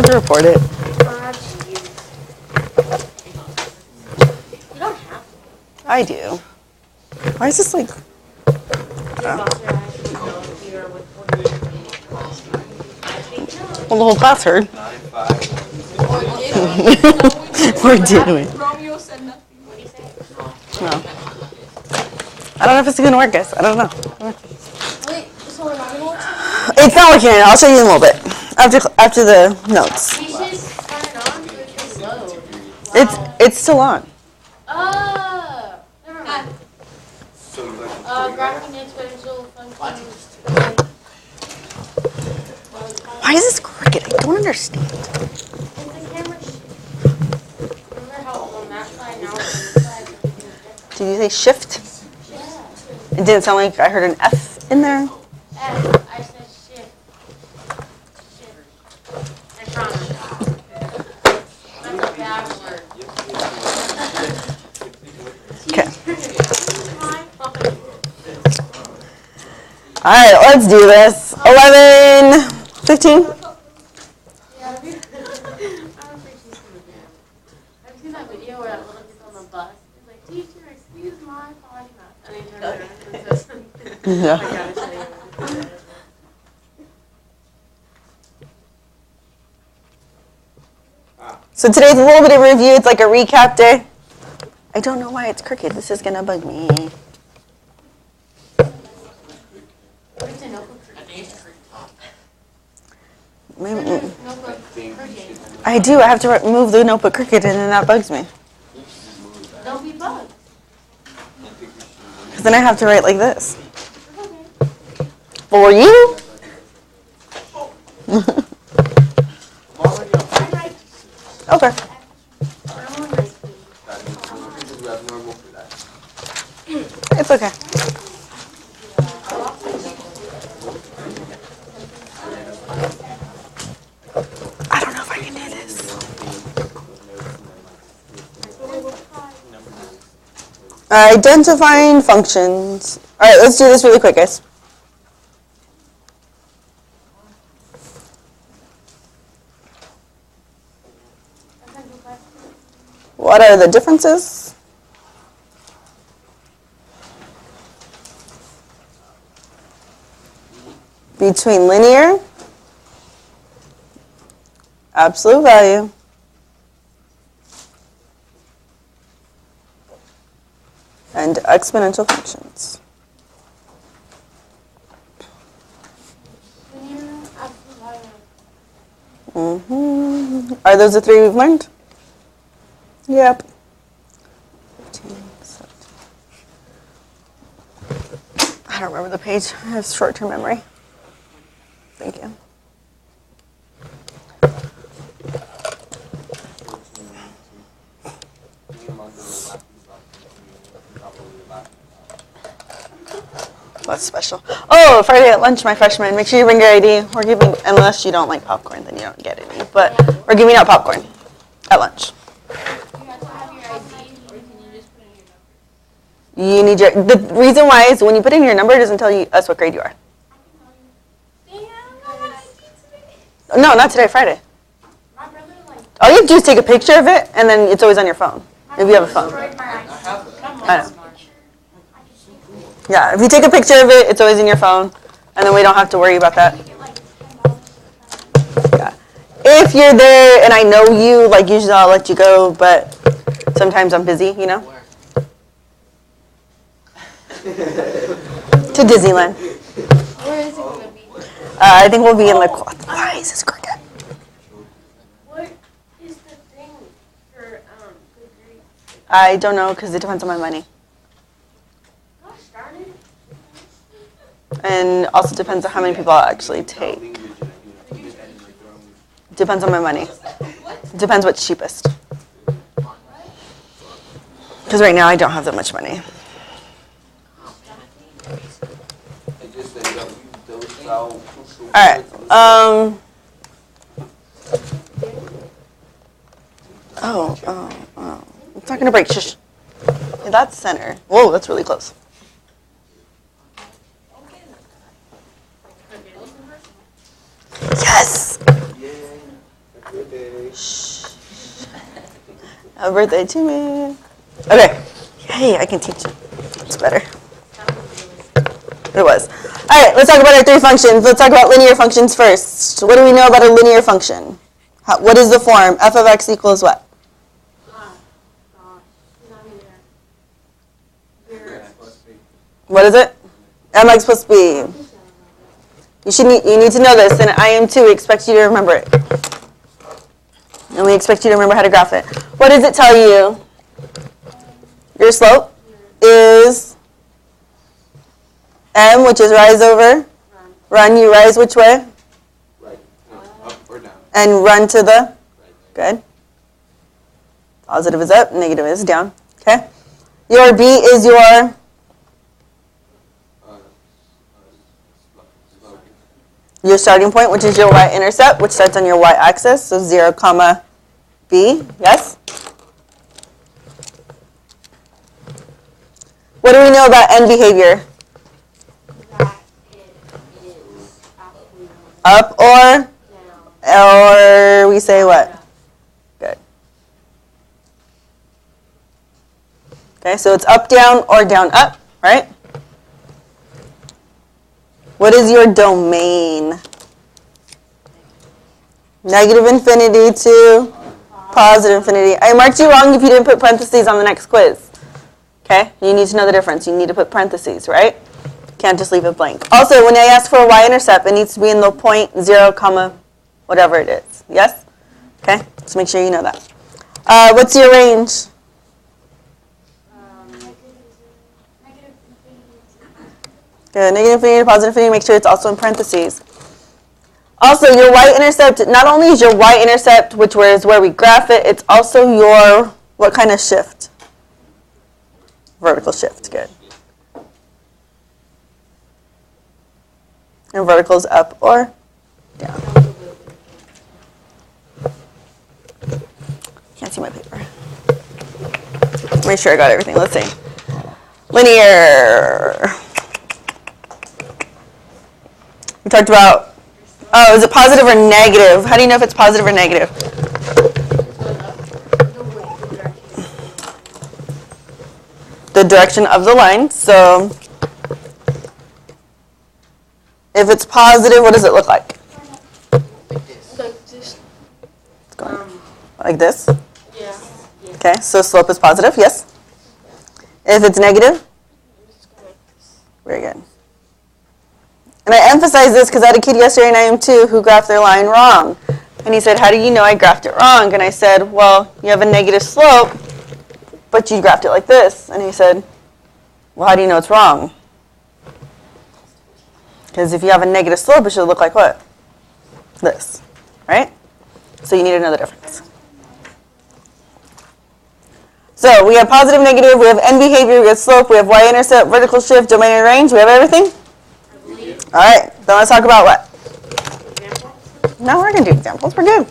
to report it. You don't have to. I do. Why is this like... Well, the whole class heard. Or did we? Romeo said nothing. What do you say? No. I don't know if it's going to work, guys. I don't know. Wait, so we're not gonna watch it? It's not working. I'll show you in a little bit. After the notes. You should turn it on so it can load. It's still on. Never mind. Graphing exponential functions. Why is this crooked? I don't understand. It's a camera sheet. Remember how on that side now it's on this side? Did you say shift? Yeah. It didn't sound like I heard an F in there. I said shift. Shift. I promise. That's a bad word. Okay. All right, let's do this. 11, 15. I've seen that video where that little kid's on the bus. He's like, teacher, excuse my potty mouth. And he turns around and says something. Yeah. I gotta show you. So today's a little bit of review. It's like a recap day. I don't know why it's crooked. This is going to bug me. Where's the notebook? Maybe- Notebook crooked. I do. I have to move the notebook crooked, and then that bugs me. Don't be bugged. Because then I have to write like this. Okay. For you? Okay. It's okay. I don't know if I can do this. Identifying functions. All right, let's do this really quick, guys. What are the differences? Between linear, absolute value, and exponential functions. Are those the three we've learned? Yep. 15, 17. I don't remember the page. I have short-term memory. Thank you. What's special? Oh, Friday at lunch, my freshmen. Make sure you bring your ID. We're giving, unless you don't like popcorn, then you don't get any. But we're giving out popcorn at lunch. You have to have your ID, or can you just put in your number? You need your. The reason why is when you put in your number, it doesn't tell us what grade you are. No, not today. Friday. My brother, like, All you have to do is take a picture of it, and then it's always on your phone. If you have a phone. destroyed my ID. I know. Yeah, if you take a picture of it, it's always in your phone, and then we don't have to worry about that. Yeah. If you're there and I know you, like usually I'll let you go, but sometimes I'm busy, you know? To Disneyland. Where is it going to be? I think we'll be in the... Why is this crooked? What is the thing for good grief? I don't know, because it depends on my money. Gosh darn it. And also depends on how many people I'll actually take. Depends on my money. Depends what's cheapest. Because right now I don't have that much money. Alright. Oh. It's not going to break. Shush. Okay, that's center. Whoa, that's really close. Yes! Happy birthday to me. Okay. Hey, I can teach you. It's better. It was. All right, let's talk about our three functions. Let's talk about linear functions first. What do we know about a linear function? What is the form? F of x equals what? What is it? Mx plus b. You need to know this. In IM2, we expect you to remember it. And we expect you to remember how to graph it. What does it tell you? Your slope is m, which is rise over. Run, you rise which way? Right. No, up or down. And run to the? Right. Good. Positive is up, negative is down. Okay. Your b is your? Your starting point, which is your y-intercept, which starts on your y-axis, so 0, comma, b. Yes? What do we know about end behavior? That it is Up or? down. Or we say what? Good. Okay, so it's up, down, or down, up, right? What is your domain? Negative infinity to positive infinity. I marked you wrong if you didn't put parentheses on the next quiz. Okay? You need to know the difference. You need to put parentheses, right? Can't just leave it blank. Also, when I ask for a y-intercept, it needs to be in the point 0, comma, whatever it is. Yes? Okay? So make sure you know that. What's your range? Good. Negative infinity to positive infinity. Make sure it's also in parentheses. Also, your y-intercept, not only is your y-intercept, which is where we graph it, it's also your, what kind of shift? Vertical shift. Good. And vertical is up or down. Can't see my paper. Make sure I got everything. Let's see. Linear. We talked about, oh, is it positive or negative? How do you know if it's positive or negative? The direction of the line. So if it's positive, what does it look like? It's going like this. Yeah. Okay, so slope is positive, yes. If it's negative? Very good. And I emphasize this because I had a kid yesterday in IM2 who graphed their line wrong. And he said, how do you know I graphed it wrong? And I said, well, you have a negative slope, but you graphed it like this. And he said, well, how do you know it's wrong? Because if you have a negative slope, it should look like what? This, right? So you need to know the difference. So we have positive, negative, we have end behavior, we have slope, we have y-intercept, vertical shift, domain and range. We have everything? All right, then let's talk about what? No, we're going to do examples. We're good.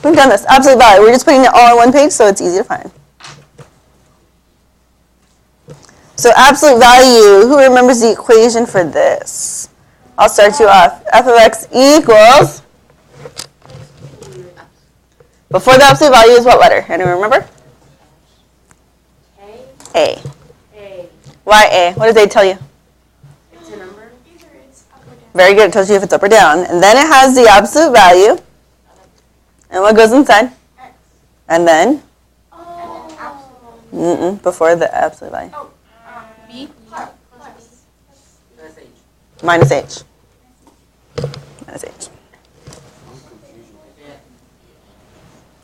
We've done this. Absolute value. We're just putting it all on one page so it's easy to find. So absolute value, who remembers the equation for this? I'll start you off. F of x equals, before the absolute value is what letter? Anyone remember? A. Why A? What does A tell you? It's a number. Very good. It tells you if it's up or down. And then it has the absolute value. And what goes inside? And then? Before the absolute value. B. Minus H. Minus H.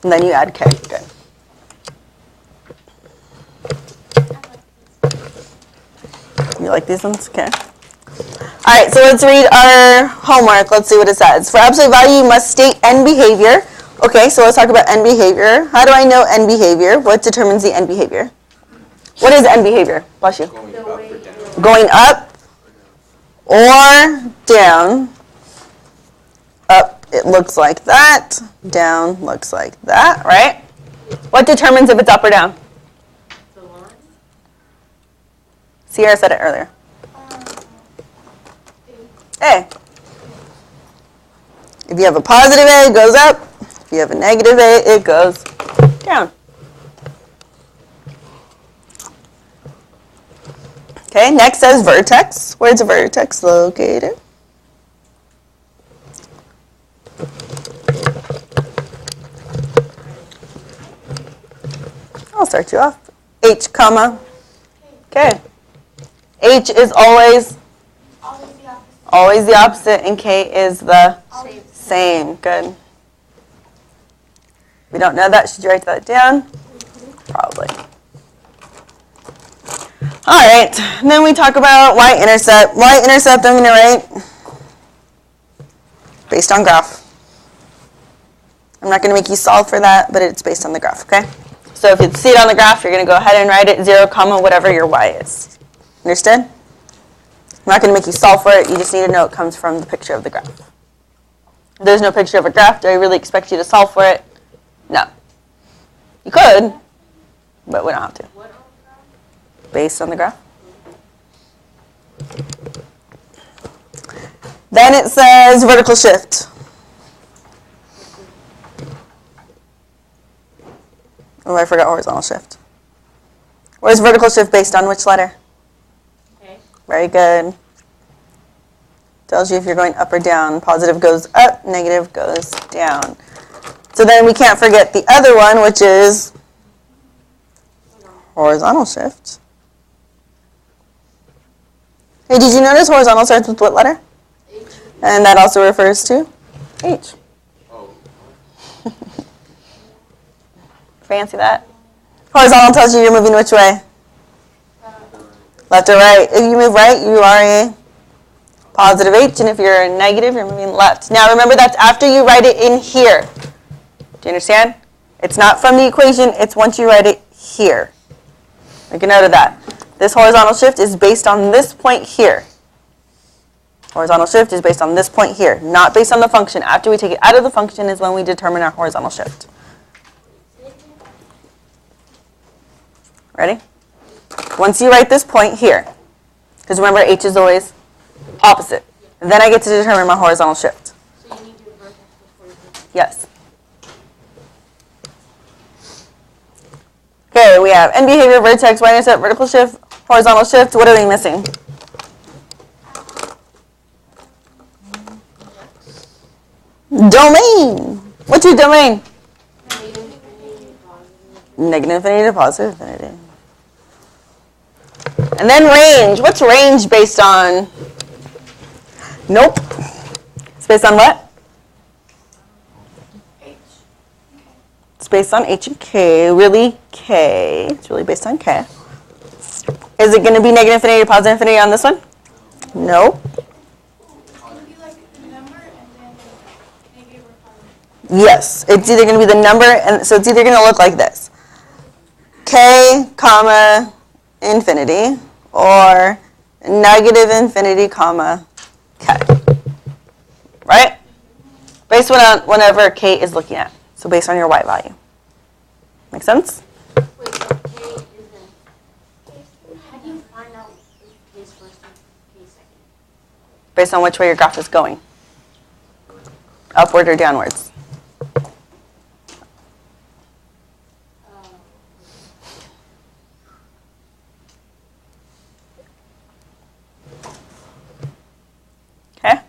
And then you add K. Good. You like these ones? Okay. All right, so let's read our homework. Let's see what it says. For absolute value, you must state end behavior. Okay, so let's talk about end behavior. How do I know end behavior? What determines the end behavior? What is end behavior? Bless you. Going up or down. Going up or down. Up, it looks like that. Down looks like that, right? What determines if it's up or down? The line. Sierra said it earlier. A. If you have a positive A, it goes up. If If you have a negative 8, it goes down. Okay, next says vertex. Where's a vertex located? I'll start you off. H, comma. Okay. H is always the opposite, and K is the same. Good. We don't know that. Should you write that down? Probably. All right. And then we talk about y-intercept. Y-intercept, I'm going to write based on graph. I'm not going to make you solve for that, but it's based on the graph, okay? So if you see it on the graph, you're going to go ahead and write it 0, comma, whatever your y is. Understood? I'm not going to make you solve for it. You just need to know it comes from the picture of the graph. If there's no picture of a graph, do I really expect you to solve for it? No. You could, but we don't have to. Based on the graph. Then it says vertical shift. Oh, I forgot horizontal shift. Where's vertical shift based on which letter? Okay. Very good. Tells you if you're going up or down. Positive goes up, negative goes down. So then we can't forget the other one, which is horizontal shift. Hey, did you notice horizontal starts with what letter? H. And that also refers to H. Oh. Fancy that. Horizontal tells you you're moving which way? Left or right. If you move right, you are a positive H, and if you're negative, you're moving left. Now remember, that's after you write it in here. Do you understand? It's not from the equation, it's once you write it here. Make a note of that. This horizontal shift is based on this point here. Horizontal shift is based on this point here, not based on the function. After we take it out of the function is when we determine our horizontal shift. Ready? Once you write this point here, because remember H is always opposite, then I get to determine my horizontal shift. So you need to vertex before you vertex. Yes. Okay, we have end behavior, vertex, y-intercept, vertical shift, horizontal shift. What are we missing? Domain. What's your domain? Negative infinity to positive infinity. And then range. What's range based on? Nope. It's based on what? H. It's based on H and K. Really K. It's really based on K. Is it going to be negative infinity or positive infinity on this one? Nope. It's going to be like the number and then negative or positive. Yes. It's either going to be the number, and so it's either going to look like this. K, comma, infinity, or negative infinity, comma, K. Right? Based on whenever K is looking at. So based on your Y value. Make sense? Wait, so K is in. How do you find out if K is first and K is second? Based on which way your graph is going. Upward or downwards. Okay.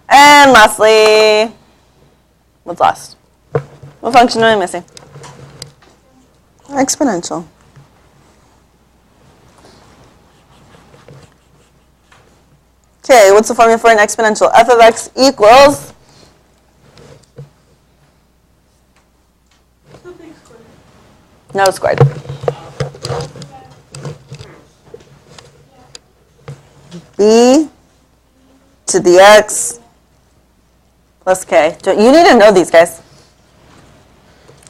And lastly, what's last? What function am I missing? Exponential. Okay, what's the formula for an exponential? F of x equals no squared. B to the x plus k. You need to know these, guys.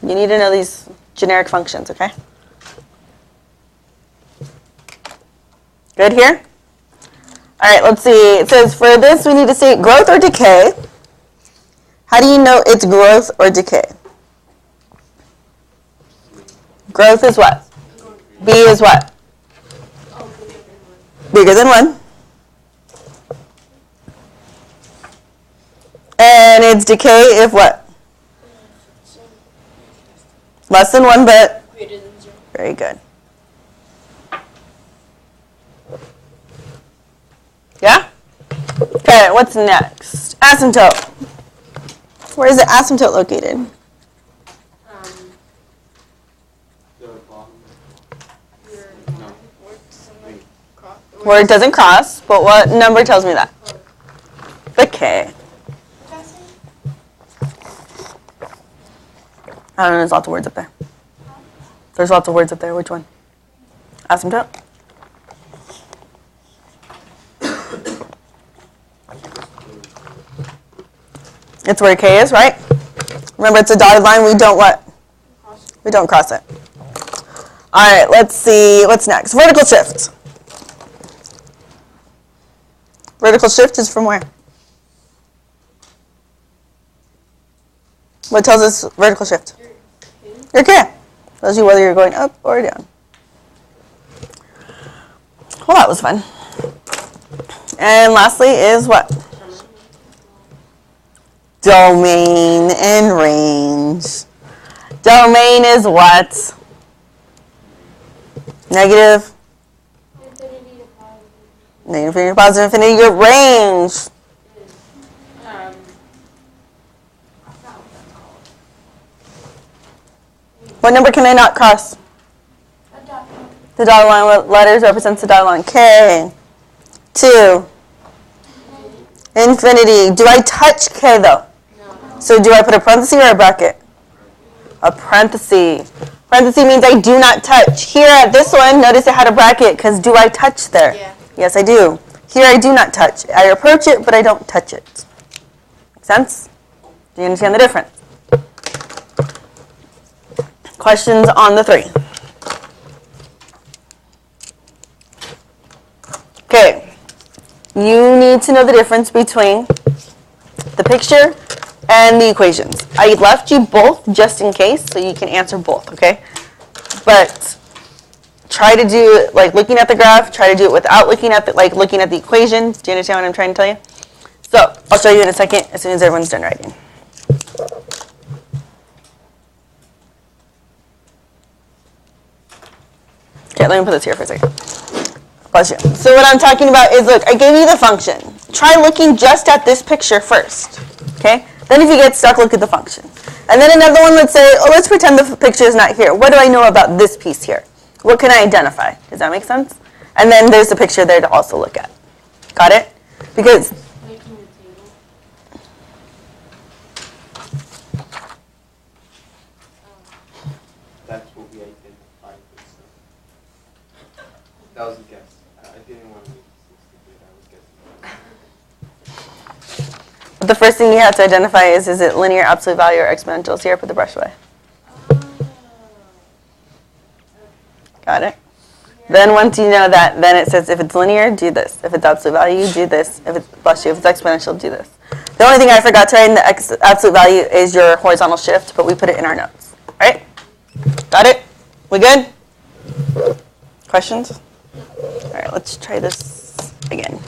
You need to know these generic functions, okay? Good here? All right, let's see. It says for this, we need to say growth or decay. How do you know it's growth or decay? Growth is what? B is what? Bigger than 1. And it's decay if what? Less than 1, but Greater than 0. very good. Yeah? Okay, what's next? Asymptote. Where is the asymptote located? The bottom. Your No. Where it doesn't cross, but what number tells me that? Okay. I don't know, there's lots of words up there. There's lots of words up there. Which one? Asymptote? It's where K is, right? Remember, it's a dotted line. We don't what? We don't cross it. All right, let's see. What's next? Vertical shift. Vertical shift is from where? What tells us vertical shift? Your K. Tells you whether you're going up or down. Well, that was fun. And lastly is what? Domain and range. Domain is what? Negative. Infinity to positive. Negative infinity, positive infinity. Your range. What number can I not cross? A dot. The dotted line. What letters represents the dotted line? K. 2. Infinity. Do I touch K though? No. So do I put a parenthesis or a bracket? A parenthesis. Parenthesis means I do not touch. Here at this one, notice it had a bracket because do I touch there? Yeah. Yes, I do. Here I do not touch. I approach it, but I don't touch it. Make sense? Do you understand the difference? Questions on the 3? Okay. You need to know the difference between the picture and the equations. I left you both just in case, so you can answer both, okay? But try to do it like looking at the graph. Try to do it without looking at looking at the equations. Do you understand what I'm trying to tell you? So I'll show you in a second as soon as everyone's done writing. Okay, let me put this here for a second. Bless you. So what I'm talking about is, look, I gave you the function. Try looking just at this picture first, okay? Then if you get stuck, look at the function. And then another one, let's say, oh, let's pretend the picture is not here. What do I know about this piece here? What can I identify? Does that make sense? And then there's the picture there to also look at. Got it? Because Making the table. That's what we identified with. So. That was a guess. I didn't want to make it stupid. I was guessing. the first thing you have to identify is it linear, absolute value, or exponential? So here, put the brush away. Got it? Then once you know that, then it says if it's linear, do this. If it's absolute value, do this. If it's bless you, if it's exponential, do this. The only thing I forgot to write in the absolute value is your horizontal shift, but we put it in our notes. All right? Got it? We good? Questions? All right, let's try this again.